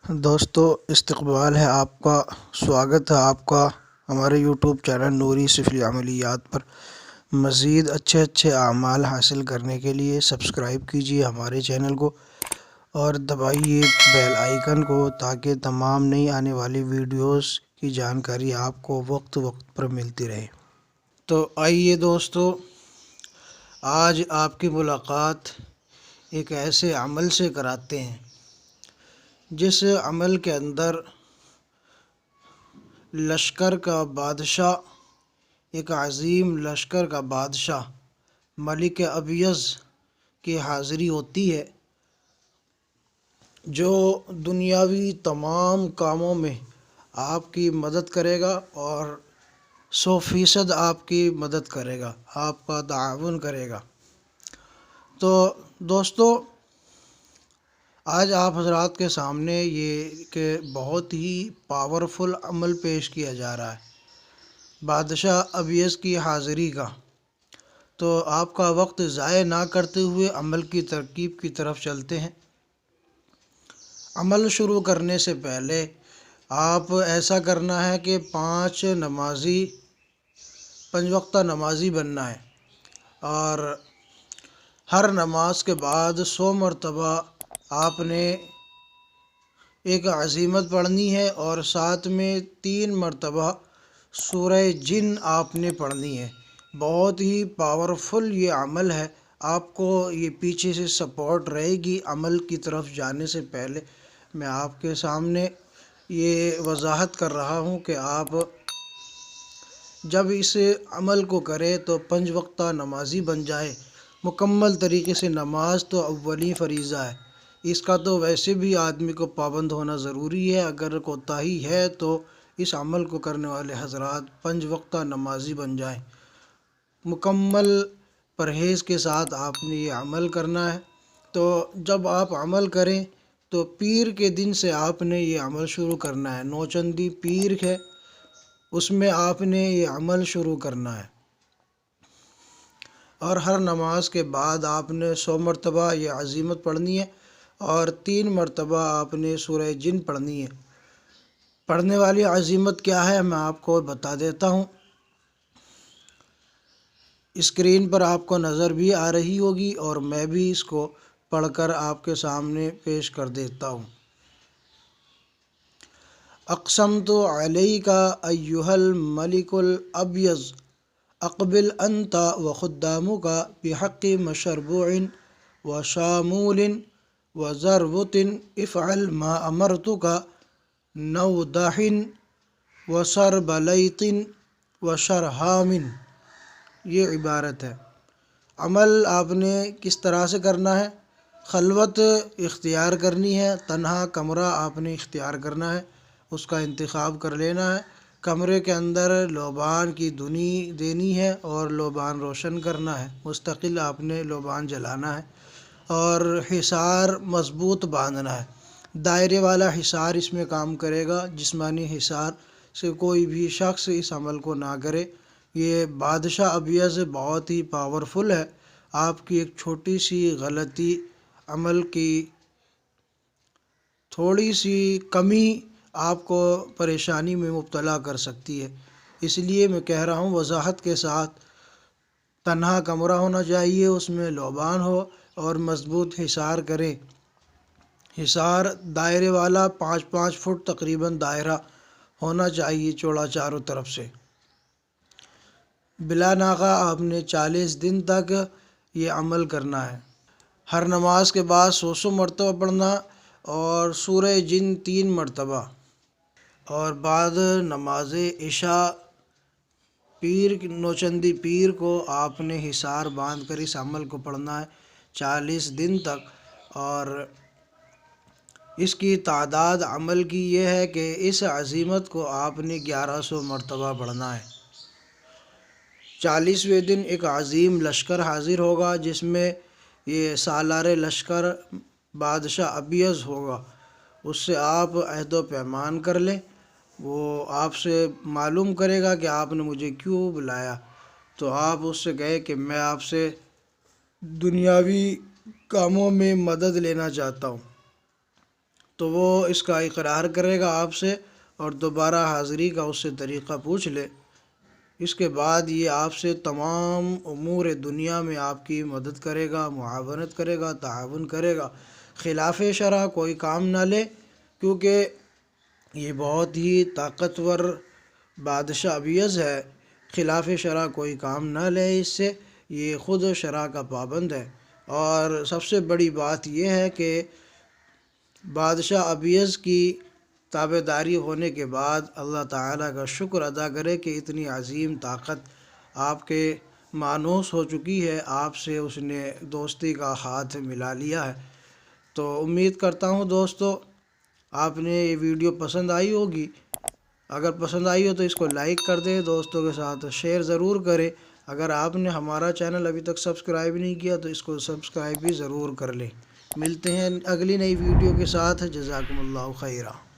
دوستو، استقبال ہے آپ کا، سواگت ہے آپ کا ہمارے یوٹیوب چینل نوری سفلی عملیات پر۔ مزید اچھے اعمال حاصل کرنے کے لیے سبسکرائب کیجیے ہمارے چینل کو اور دبائیے بیل آئیکن کو تاکہ تمام نئی آنے والی ویڈیوز کی جانکاری آپ کو وقت پر ملتی رہے۔ تو آئیے دوستو، آج آپ کی ملاقات ایک ایسے عمل سے کراتے ہیں جس عمل کے اندر لشکر کا بادشاہ، ایک عظیم لشکر کا بادشاہ ملک ابیض کی حاضری ہوتی ہے، جو دنیاوی تمام کاموں میں آپ کی مدد کرے گا اور 100% آپ کی مدد کرے گا، آپ کا تعاون کرے گا۔ تو دوستو، آج آپ حضرات کے سامنے یہ کہ بہت ہی پاورفل عمل پیش کیا جا رہا ہے بادشاہ ابیض کی حاضری کا۔ تو آپ کا وقت ضائع نہ کرتے ہوئے عمل کی ترکیب کی طرف چلتے ہیں۔ عمل شروع کرنے سے پہلے آپ ایسا کرنا ہے کہ 5 وقتہ نمازی بننا ہے، اور ہر نماز کے بعد 100 مرتبہ آپ نے ایک عزیمت پڑھنی ہے، اور ساتھ میں 3 مرتبہ سورہ جن آپ نے پڑھنی ہے۔ بہت ہی پاورفل یہ عمل ہے، آپ کو یہ پیچھے سے سپورٹ رہے گی۔ عمل کی طرف جانے سے پہلے میں آپ کے سامنے یہ وضاحت کر رہا ہوں کہ آپ جب اس عمل کو کریں تو 5 وقتہ نمازی بن جائے۔ مکمل طریقے سے نماز تو اولی فریضہ ہے، اس کا تو ویسے بھی آدمی کو پابند ہونا ضروری ہے۔ اگر کوتاہی ہے تو اس عمل کو کرنے والے حضرات 5 وقتہ نمازی بن جائیں۔ مکمل پرہیز کے ساتھ آپ نے یہ عمل کرنا ہے۔ تو جب آپ عمل کریں تو پیر کے دن سے آپ نے یہ عمل شروع کرنا ہے، نوچندی پیر ہے اس میں آپ نے یہ عمل شروع کرنا ہے، اور ہر نماز کے بعد آپ نے 100 مرتبہ یہ عزیمت پڑھنی ہے، اور 3 مرتبہ آپ نے سورہ جن پڑھنی ہے۔ پڑھنے والی عزیمت کیا ہے میں آپ کو بتا دیتا ہوں، اسکرین پر آپ کو نظر بھی آ رہی ہوگی، اور میں بھی اس کو پڑھ کر آپ کے سامنے پیش کر دیتا ہوں۔ اقسمت علیک ایھا الملک الابیض اقبل انت وخدامک بحق مشربوع وشامول وذروۃ افعل ما امرتک نوضح وسربلیط وشرہام۔ یہ عبارت ہے۔ عمل آپ نے کس طرح سے کرنا ہے؟ خلوت اختیار کرنی ہے، تنہا کمرہ آپ نے اختیار کرنا ہے، اس کا انتخاب کر لینا ہے۔ کمرے کے اندر لوبان کی دھنی دینی ہے اور لوبان روشن کرنا ہے، مستقل آپ نے لوبان جلانا ہے، اور حصار مضبوط باندھنا ہے۔ دائرے والا حصار اس میں کام کرے گا، جسمانی حصار سے کوئی بھی شخص اس عمل کو نہ کرے۔ یہ بادشاہ ابیض بہت ہی پاورفل ہے، آپ کی ایک چھوٹی سی غلطی، عمل کی تھوڑی سی کمی آپ کو پریشانی میں مبتلا کر سکتی ہے۔ اس لیے میں کہہ رہا ہوں وضاحت کے ساتھ، تنہا کمرہ ہونا چاہیے، اس میں لوبان ہو اور مضبوط حصار کرے۔ حصار دائرے والا 5 فٹ تقریباً دائرہ ہونا چاہیے چوڑا چاروں طرف سے۔ بلا ناغہ آپ نے 40 دن تک یہ عمل کرنا ہے۔ ہر نماز کے بعد 100 مرتبہ پڑھنا، اور سورہ جن 3 مرتبہ، اور بعد نماز عشاء نوچندی پیر کو آپ نے حصار باندھ کر اس عمل کو پڑھنا ہے 40 دن تک۔ اور اس کی تعداد عمل کی یہ ہے کہ اس عزیمت کو آپ نے 1100 مرتبہ پڑھنا ہے۔ 40ویں دن ایک عظیم لشکر حاضر ہوگا، جس میں یہ سالار لشکر بادشاہ ابیض ہوگا، اس سے آپ عہد و پیمان کر لیں۔ وہ آپ سے معلوم کرے گا کہ آپ نے مجھے کیوں بلایا، تو آپ اس سے کہے کہ میں آپ سے دنیاوی کاموں میں مدد لینا چاہتا ہوں۔ تو وہ اس کا اقرار کرے گا آپ سے اور دوبارہ حاضری کا اس سے طریقہ پوچھ لے۔ اس کے بعد یہ آپ سے تمام امور دنیا میں آپ کی مدد کرے گا، معاونت کرے گا، تعاون کرے گا۔ خلاف شرع کوئی کام نہ لے، کیونکہ یہ بہت ہی طاقتور بادشاہ ابیض ہے۔ خلاف شرع کوئی کام نہ لے اس سے، یہ خود شرع کا پابند ہے۔ اور سب سے بڑی بات یہ ہے کہ بادشاہ ابیض کی تابعداری ہونے کے بعد اللہ تعالیٰ کا شکر ادا کرے کہ اتنی عظیم طاقت آپ کے مانوس ہو چکی ہے، آپ سے اس نے دوستی کا ہاتھ ملا لیا ہے۔ تو امید کرتا ہوں دوستو آپ نے یہ ویڈیو پسند آئی ہوگی۔ اگر پسند آئی ہو تو اس کو لائک کر دیں، دوستوں کے ساتھ شیئر ضرور کریں۔ اگر آپ نے ہمارا چینل ابھی تک سبسکرائب نہیں کیا تو اس کو سبسکرائب بھی ضرور کر لیں۔ ملتے ہیں اگلی نئی ویڈیو کے ساتھ۔ جزاکم اللہ خیرہ۔